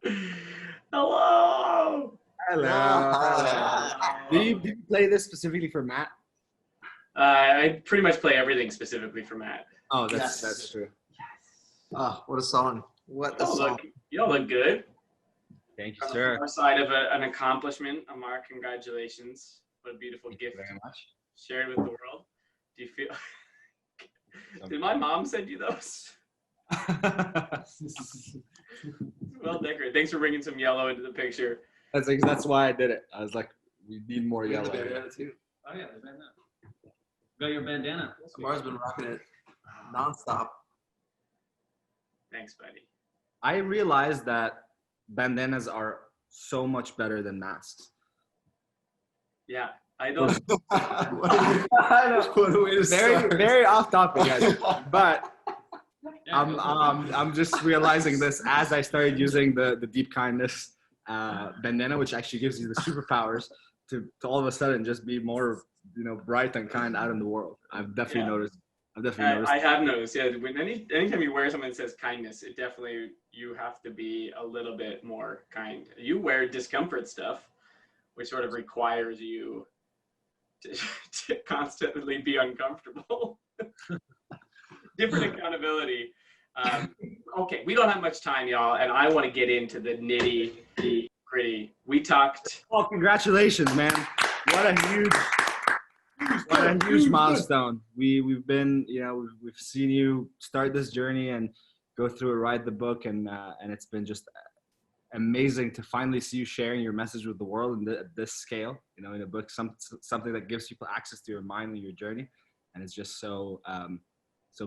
Hello. Hello. Hello. Do you play this specifically for Matt? I pretty much play everything specifically for Matt. Oh, Yes. that's true. Oh, what a song. What a song. You all look good. Thank you, On the sir. far side of an accomplishment, Amar, congratulations. What a beautiful Thank you gift very much. shared with the world. Do you feel... Did my mom send you those? Well decorated. Thanks for bringing some yellow into the picture. That's why I did it. I was like, we need more You have yellow. the bandana too. Oh yeah, the bandana. Got your bandana. Amar's been rocking it nonstop. Thanks, buddy. I realized that bandanas are so much better than masks. Yeah, I don't... What a way to start. Very off topic, guys. But Yeah, I'm just realizing this as I started using the Deep Kindness bandana, which actually gives you the superpowers to all of a sudden just be more, bright and kind out in the world. I've definitely noticed. I have noticed, yeah. Anytime you wear something that says kindness, it definitely, you have to be a little bit more kind. You wear discomfort stuff, which sort of requires you to constantly be uncomfortable. Different accountability. Okay, we don't have much time, y'all, and I want to get into the nitty gritty. We talked. Oh, congratulations, man! What a huge milestone. We've been, we've seen you start this journey and go through it, write the book, and it's been just amazing to finally see you sharing your message with the world at this scale. In a book, something that gives people access to your mind and your journey, and it's just so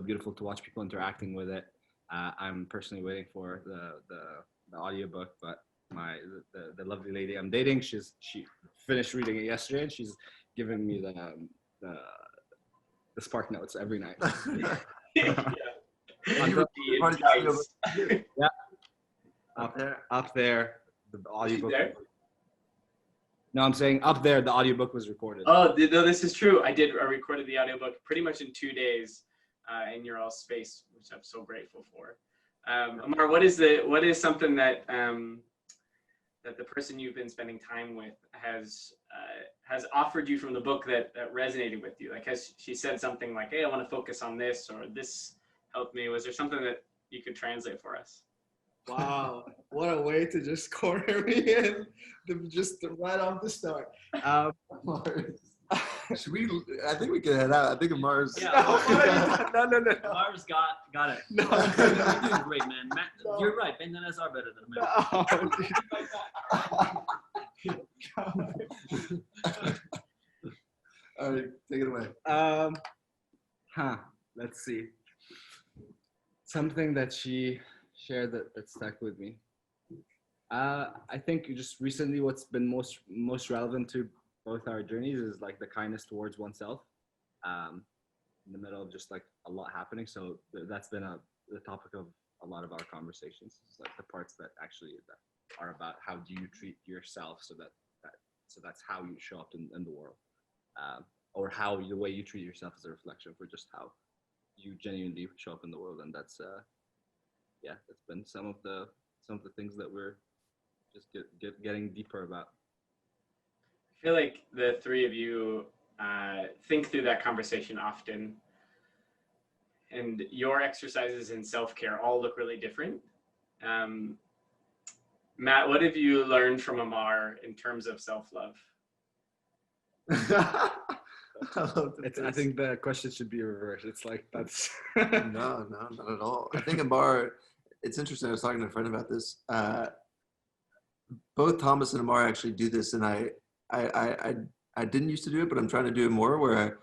beautiful to watch people interacting with it. I'm personally waiting for the audiobook, but the lovely lady I'm dating, she finished reading it yesterday, and she's giving me the Spark Notes every night. Yeah. Yeah. Up there, the audiobook. There? No, I'm saying up there, the audiobook was recorded. Oh, no, this is true. I recorded the audiobook pretty much in 2 days in your all space, which I'm so grateful for. Amar, what is something that that the person you've been spending time with has offered you from the book that resonated with you? Like, has she said something like, "Hey, I want to focus on this," or "This helped me"? Was there something that you could translate for us? Wow, what a way to just corner me in, just right off the start. Should we? I think we can head out. I think Amar's. Yeah. No. Mars got it. No. You're doing great, man. Matt, you're right. Bandanas are better than men. All right, take it away. Let's see. Something that she shared that stuck with me. I think just recently what's been most relevant to both our journeys is like the kindness towards oneself in the middle of just like a lot happening. So that's been the topic of a lot of our conversations. It's like the parts that actually that are about how do you treat yourself, so that's how you show up in the world, or how the way you treat yourself is a reflection for just how you genuinely show up in the world. And that's that's been some of the things that we're just getting deeper about. I feel like the three of you think through that conversation often, and your exercises in self-care all look really different. Matt, what have you learned from Amar in terms of self-love? I think the question should be reversed. It's like that's No, not at all. I think Amar, it's interesting. I was talking to a friend about this. Both Thomas and Amar actually do this, and I didn't used to do it, but I'm trying to do it more, where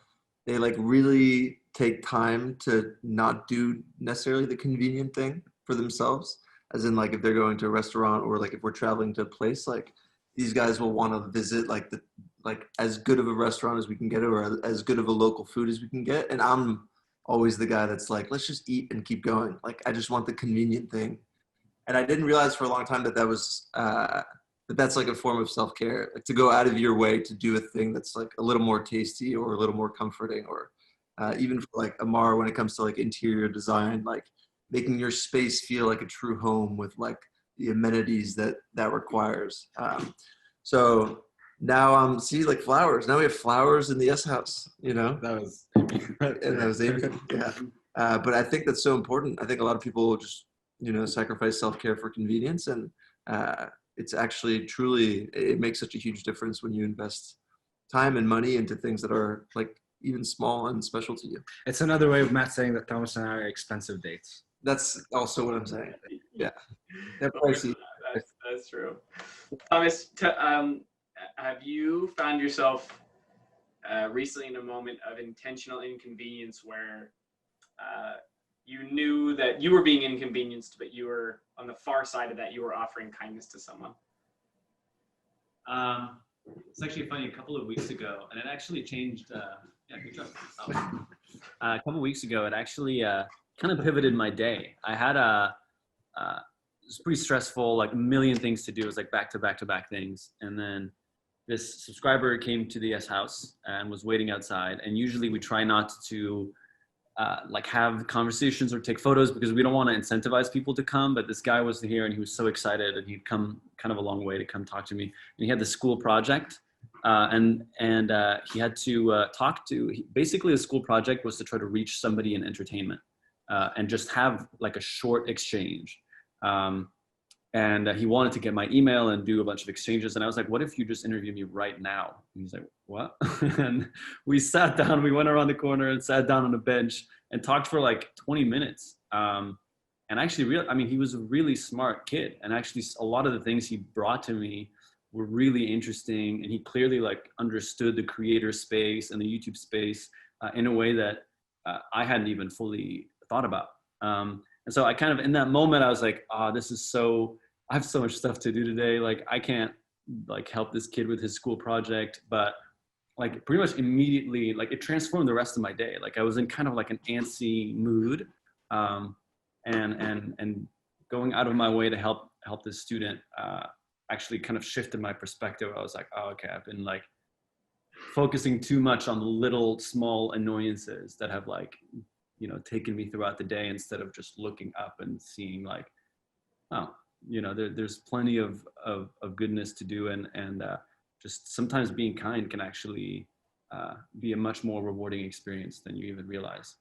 they like really take time to not do necessarily the convenient thing for themselves. As in, like, if they're going to a restaurant, or like if we're traveling to a place, like these guys will want to visit like as good of a restaurant as we can get, or as good of a local food as we can get. And I'm always the guy that's like, let's just eat and keep going. Like, I just want the convenient thing. And I didn't realize for a long time that that's like a form of self-care, like to go out of your way to do a thing that's like a little more tasty or a little more comforting, or even for like Amar, when it comes to like interior design, like making your space feel like a true home with like the amenities that requires. So now see, like flowers. Now we have flowers in the S house, you know. That was And that was Amy. Yeah. But I think that's so important. I think a lot of people just, you know, sacrifice self-care for convenience, and it's actually truly, it makes such a huge difference when you invest time and money into things that are like even small and special to you. It's another way of Matt saying that Thomas and I are expensive dates. That's also what I'm saying. Yeah. They're pricey. That's true. Thomas, have you found yourself recently in a moment of intentional inconvenience where you knew that you were being inconvenienced, but you were on the far side of that, you were offering kindness to someone? It's actually funny. A couple of weeks ago, and it actually changed. Yeah, good job. A couple of weeks ago, it actually kind of pivoted my day. I had it was pretty stressful, like a million things to do. It was like back to back to back things, and then this subscriber came to the S house and was waiting outside. And usually we try not to like have conversations or take photos because we don't want to incentivize people to come. But this guy was here and he was so excited, and he'd come kind of a long way to come talk to me. And he had the school project, and he had to talk to. Basically, the school project was to try to reach somebody in entertainment and just have like a short exchange. And he wanted to get my email and do a bunch of exchanges. And I was like, what if you just interview me right now? And he's like, what? And we sat down, we went around the corner and sat down on a bench and talked for like 20 minutes. And actually, he was a really smart kid. And actually a lot of the things he brought to me were really interesting. And he clearly like understood the creator space and the YouTube space in a way that I hadn't even fully thought about. And so I kind of, in that moment, I was like, I have so much stuff to do today. Like I can't like help this kid with his school project, but like pretty much immediately, like it transformed the rest of my day. Like I was in kind of like an antsy mood, and going out of my way to help this student actually kind of shifted my perspective. I was like, oh, okay, I've been like focusing too much on little small annoyances that have like, you know, taken me throughout the day instead of just looking up and seeing like, oh, you know, there's plenty of goodness to do, and just sometimes being kind can actually be a much more rewarding experience than you even realize.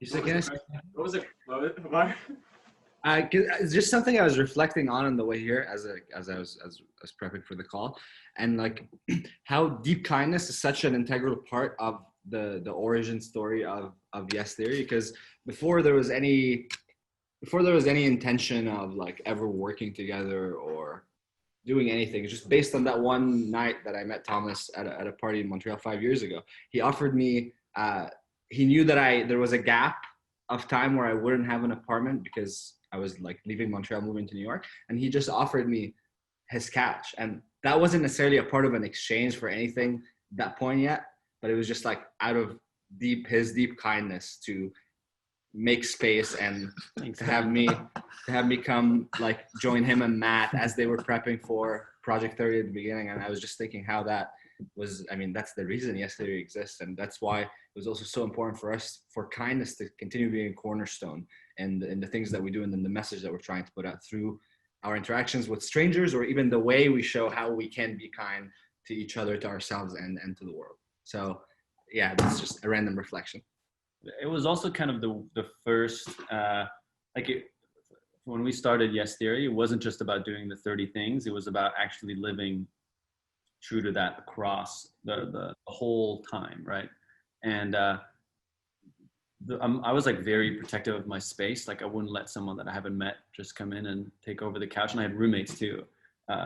What was it? What? It's just something I was reflecting on the way here as I was prepping for the call, and like how deep kindness is such an integral part of the origin story of Yes Theory. Because before there was any intention of like ever working together or doing anything, just based on that one night that I met Thomas at a party in Montreal 5 years ago, he offered me. He knew that there was a gap of time where I wouldn't have an apartment because I was like leaving Montreal, moving to New York, and he just offered me his cash. And that wasn't necessarily a part of an exchange for anything at that point yet, but it was just like out of his deep kindness to make space and to have me come like join him and Matt as they were prepping for Project 30 at the beginning. And I was just thinking how that was, that's the reason Yes Theory exists. And that's why it was also so important for us, for kindness to continue being a cornerstone and the things that we do and then the message that we're trying to put out through our interactions with strangers, or even the way we show how we can be kind to each other, to ourselves, and to the world. So yeah, that's just a random reflection. It was also kind of the first, when we started Yes Theory, it wasn't just about doing the 30 things. It was about actually living true to that across the whole time, right? And I was like very protective of my space. Like I wouldn't let someone that I haven't met just come in and take over the couch. And I had roommates too.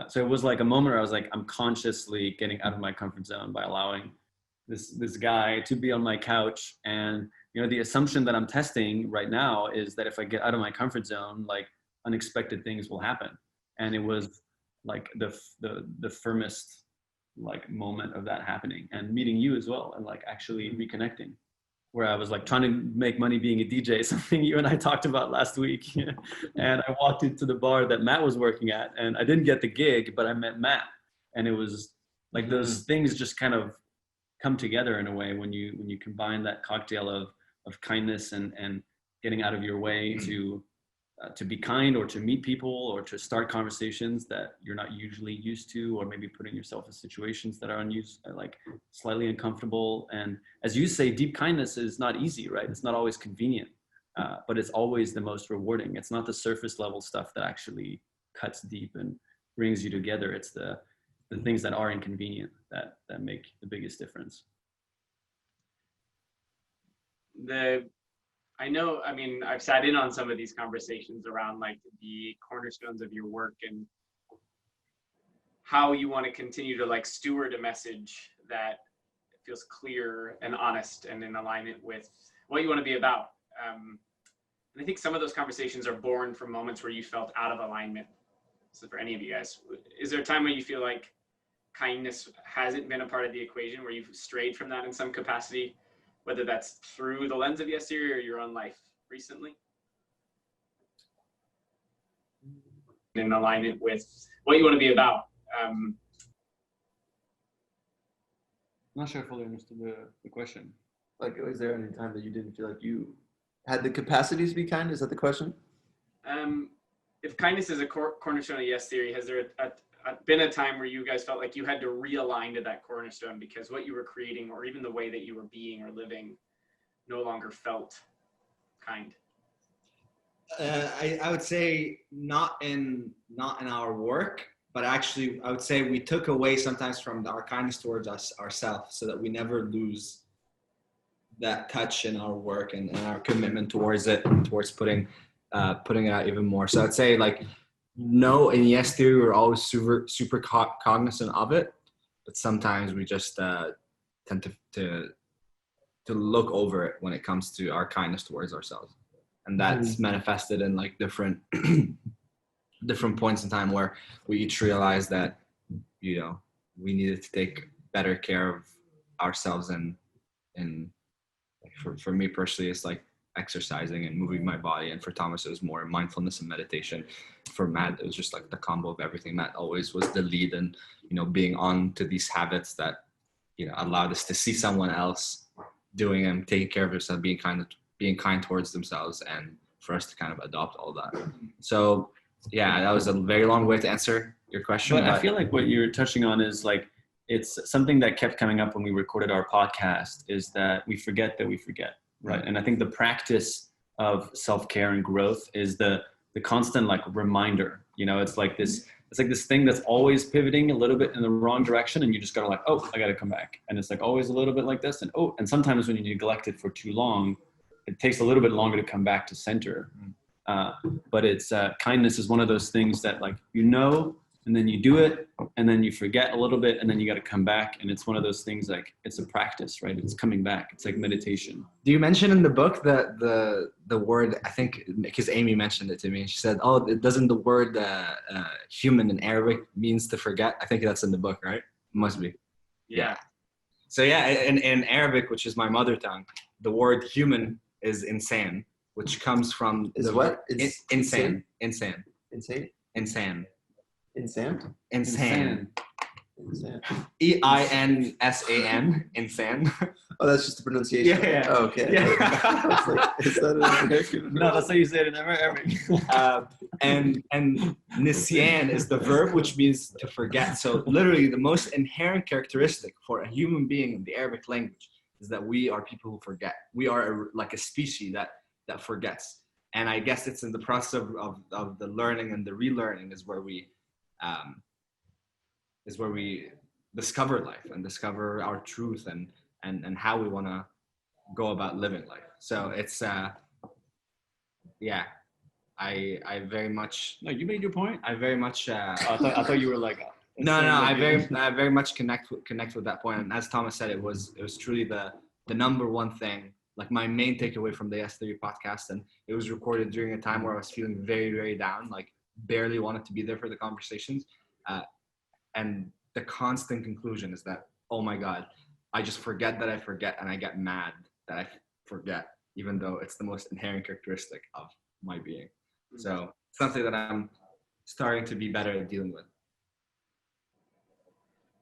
So it was like a moment where I was like, I'm consciously getting out of my comfort zone by allowing this guy to be on my couch. And you know, the assumption that I'm testing right now is that if I get out of my comfort zone, like unexpected things will happen. And it was like the firmest like moment of that happening, and meeting you as well, and like actually reconnecting, where I was like trying to make money being a DJ, something you and I talked about last week. And I walked into the bar that Matt was working at, and I didn't get the gig, but I met Matt. And it was like those things just kind of come together in a way when you combine that cocktail of kindness and getting out of your way to to be kind or to meet people or to start conversations that you're not usually used to, or maybe putting yourself in situations that are like slightly uncomfortable. And as you say, deep kindness is not easy, right? It's not always convenient, but it's always the most rewarding. It's not the surface level stuff that actually cuts deep and brings you together. It's the things that are inconvenient that make the biggest difference. I know, I mean, I've sat in on some of these conversations around like the cornerstones of your work and how you want to continue to like steward a message that feels clear and honest and in alignment with what you want to be about. And I think some of those conversations are born from moments where you felt out of alignment. So for any of you guys, is there a time where you feel like kindness hasn't been a part of the equation, where you've strayed from that in some capacity, whether that's through the lens of Yes Theory or your own life recently? In alignment with what you want to be about. I'm not sure I fully understood the question. Like, was there any time that you didn't feel like you had the capacity to be kind? Is that the question? If kindness is a cornerstone of Yes Theory, has there been a time where you guys felt like you had to realign to that cornerstone because what you were creating, or even the way that you were being or living, no longer felt kind? I would say not in our work, but actually I would say we took away sometimes from our kindness towards ourselves, so that we never lose that touch in our work and our commitment towards it, and towards putting it out even more. So I'd say, like, no, in Yes Theory we're always super cognizant of it, but sometimes we just tend to look over it when it comes to our kindness towards ourselves. And that's manifested in like different points in time where we each realized that, you know, we needed to take better care of ourselves. And for me personally, it's like exercising and moving my body. And for Thomas, it was more mindfulness and meditation. For Matt, it was just like the combo of everything. Matt always was the lead, and, you know, being on to these habits that, you know, allowed us to see someone else doing them, taking care of themselves, being kind towards themselves, and for us to kind of adopt all that. So yeah, that was a very long way to answer your question. But I feel like what you're touching on is like, it's something that kept coming up when we recorded our podcast, is that we forget that we forget, right? And I think the practice of self-care and growth is the constant like reminder, you know, it's like this thing that's always pivoting a little bit in the wrong direction, and you just gotta like, oh, I gotta come back. And it's like always a little bit like this, and sometimes when you neglect it for too long, it takes a little bit longer to come back to center. But it's kindness is one of those things that, like, you know, and then you do it, and then you forget a little bit, and then you got to come back. And it's one of those things, like, it's a practice, right? It's coming back. It's like meditation. Do you mention in the book that the word, I think, because Amy mentioned it to me, and she said, oh, it doesn't the word human in Arabic means to forget? I think that's in the book, right? Must be. Yeah. So yeah, in Arabic, which is my mother tongue, the word human is insan, which comes from Is what? It's insane. Insane? Insane. Insane? Insane. Insane. EINSAN. Insane. Oh, that's just the pronunciation. Yeah. Oh, okay. Yeah. Like, is that an American? No, that's how you say it in Arabic. And nisyan is the verb, which means to forget. So literally the most inherent characteristic for a human being in the Arabic language is that we are people who forget. We are like a species that forgets. And I guess it's in the process of the learning and the relearning is where we discover life and discover our truth and how we want to go about living life. So it's yeah, I very much. No, you made your point. I very much. I thought you were like. No. I very much connect with that point. And as Thomas said, it was truly the number one thing, like my main takeaway from the Yes Theory podcast. And it was recorded during a time where I was feeling very, very down, like barely wanted to be there for the conversations. And the constant conclusion is that, oh my God, I just forget that I forget, and I get mad that I forget, even though it's the most inherent characteristic of my being. So something that I'm starting to be better at dealing with.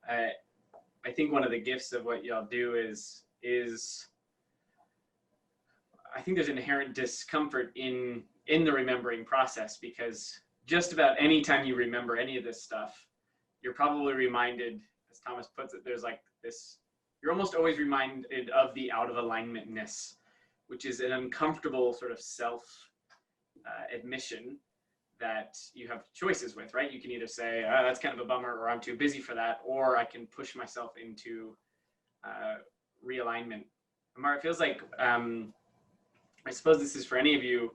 I think one of the gifts of what y'all do is I think there's inherent discomfort in in the remembering process, because just about any time you remember any of this stuff, you're probably reminded, as Thomas puts it, there's like this, you're almost always reminded of the out of alignmentness, which is an uncomfortable sort of self admission that you have choices with, right? You can either say, oh, that's kind of a bummer, or I'm too busy for that, or I can push myself into realignment. Amar, it feels like, I suppose this is for any of you,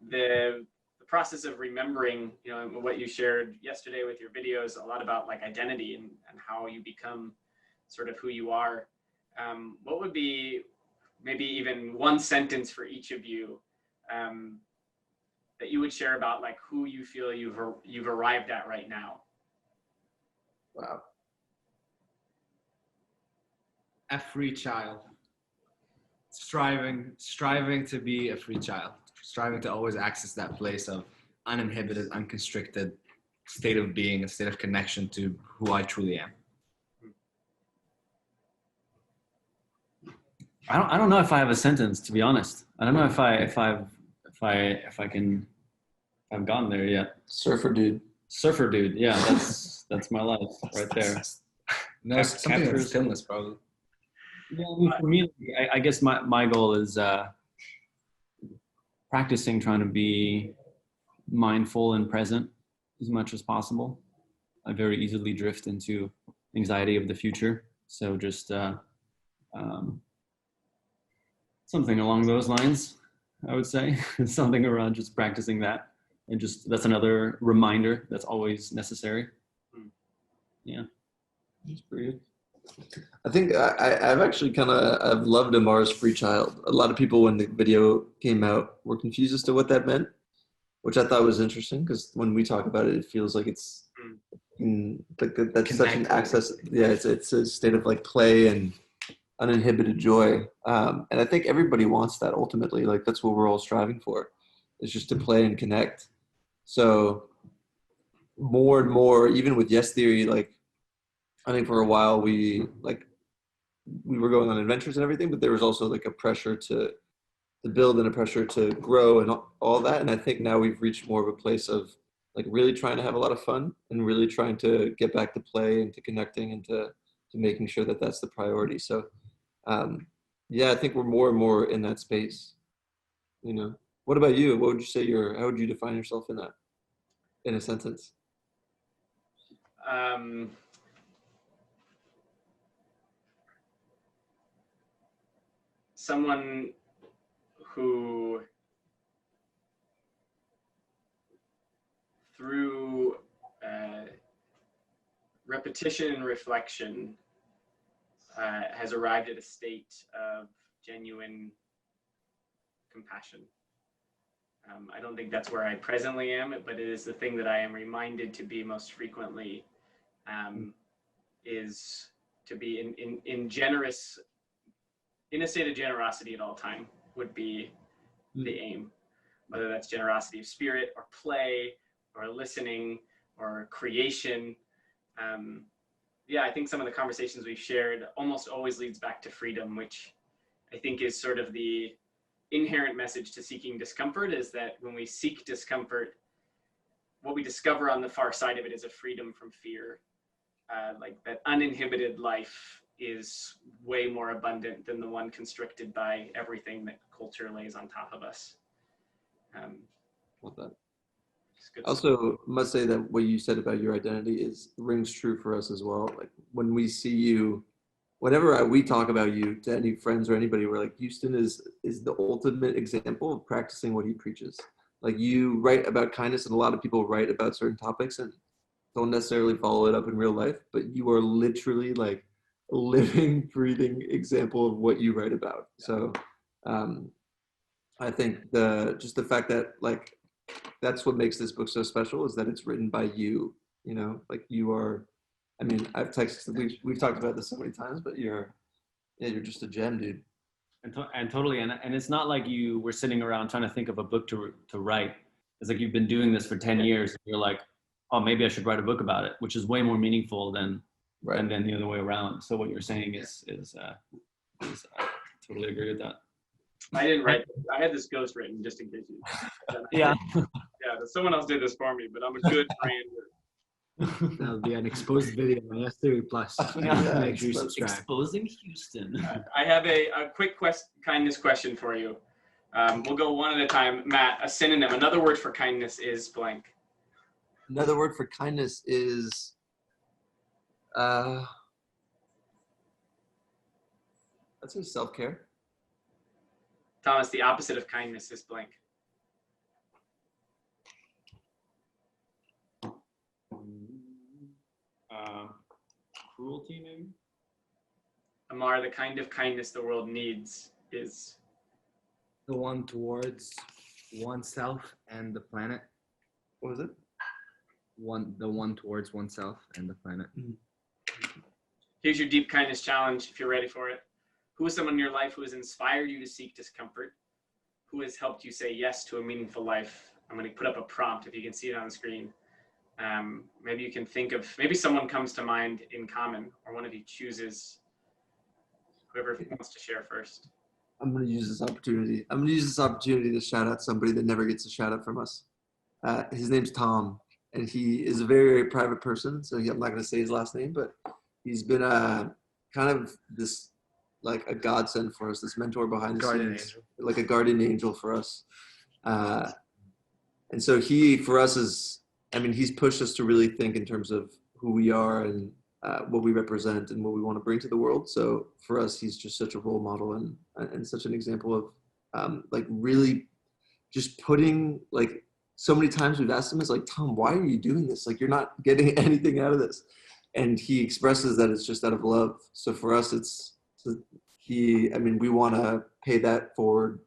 the process of remembering, you know, what you shared yesterday with your videos, a lot about like identity and how you become sort of who you are. What would be maybe even one sentence for each of you that you would share about like who you feel you've arrived at right now? Wow. A free child. Striving to be a free child. Striving to always access that place of uninhibited, unconstricted state of being, a state of connection to who I truly am. I don't know if I have a sentence, to be honest. I don't know if I've gotten there yet. Surfer dude. Surfer dude, yeah, that's my life right there. No, something captures- like stillness, probably. Yeah, I mean, for me, I guess my goal is practicing trying to be mindful and present as much as possible. I very easily drift into anxiety of the future, so just something along those lines, I would say. Something around just practicing that, and just that's another reminder that's always necessary. Yeah, that's pretty good. I think I've actually I've loved Amar's free child. A lot of people, when the video came out, were confused as to what that meant, which I thought was interesting, because when we talk about it, it feels like it's that's such an access. Yeah, it's a state of like play and uninhibited joy. And I think everybody wants that ultimately. Like that's what we're all striving for, is just to play and connect. So more and more, even with Yes Theory, like I think for a while we were going on adventures and everything, but there was also like a pressure to build and a pressure to grow and all that. And I think now we've reached more of a place of like really trying to have a lot of fun and really trying to get back to play and to connecting and to making sure that that's the priority. So yeah, I think we're more and more in that space. You know, what about you? What would you say how would you define yourself in that, in a sentence? Someone who, through repetition and reflection, has arrived at a state of genuine compassion. I don't think that's where I presently am, but it is the thing that I am reminded to be most frequently, is to be in generous, in a state of generosity at all time would be the aim, whether that's generosity of spirit or play or listening or creation. Yeah, I think some of the conversations we've shared almost always leads back to freedom, which I think is sort of the inherent message to seeking discomfort, is that when we seek discomfort, what we discover on the far side of it is a freedom from fear. Like that uninhibited life is way more abundant than the one constricted by everything that culture lays on top of us. Love that. I also must say that what you said about your identity rings true for us as well. Like when we see you, whenever we talk about you to any friends or anybody, we're like, Houston is the ultimate example of practicing what he preaches. Like you write about kindness, and a lot of people write about certain topics and don't necessarily follow it up in real life, but you are literally like a living, breathing example of what you write about. So I think just the fact that like that's what makes this book so special, is that it's written by you. You know, like you are. I mean, I've texted. We've talked about this so many times, but you're just a gem, dude. And totally, and it's not like you were sitting around trying to think of a book to write. It's like you've been doing this for 10 years. And you're like, oh, maybe I should write a book about it, which is way more meaningful than the other way around. So what you're saying is I totally agree with that. I didn't write. I had this ghost written just in case you. Yeah. Yeah, someone else did this for me, but I'm a good brain. That'll be an exposed video on S Theory Plus. Yeah, Make sure you it's subscribe. Exposing Houston. I have a quick kindness question for you. We'll go one at a time. Matt, a synonym, another word for kindness is blank. Another word for kindness is I'd say self-care. Thomas, the opposite of kindness is blank. Cruelty, maybe. Amar, the kind of kindness the world needs is The one towards oneself and the planet. What was it? The one towards oneself and the planet. Here's your deep kindness challenge if you're ready for it. Who is someone in your life who has inspired you to seek discomfort? Who has helped you say yes to a meaningful life? I'm going to put up a prompt if you can see it on the screen. Maybe you can think of, maybe someone comes to mind in common, or one of you chooses whoever wants to share first. I'm going to use this opportunity. I'm going to use this opportunity to shout out somebody that never gets a shout out from us. His name's Tom, and he is a very, very private person. So I'm not going to say his last name, but he's been kind of this, like a godsend for us, this mentor behind the Guardian scenes, angel. like a guardian angel for us. And so he, for us, is, I mean, he's pushed us to really think in terms of who we are and what we represent and what we want to bring to the world. So for us, he's just such a role model and such an example of like really just putting, like, so many times we've asked him, is like, Tom, why are you doing this? Like, you're not getting anything out of this. And he expresses that it's just out of love. So for us, we want to pay that forward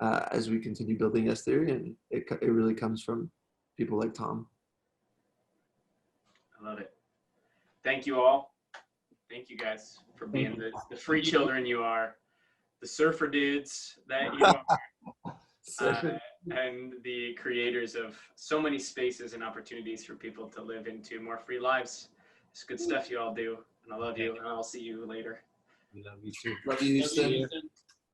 as we continue building S Theory, and it really comes from people like Tom. I love it. Thank you all. Thank you guys for being the free children you are, the surfer dudes that you are, and the creators of so many spaces and opportunities for people to live into more free lives. It's good stuff you all do, and I love you, and I'll see you later. We love you too. Love you, Houston.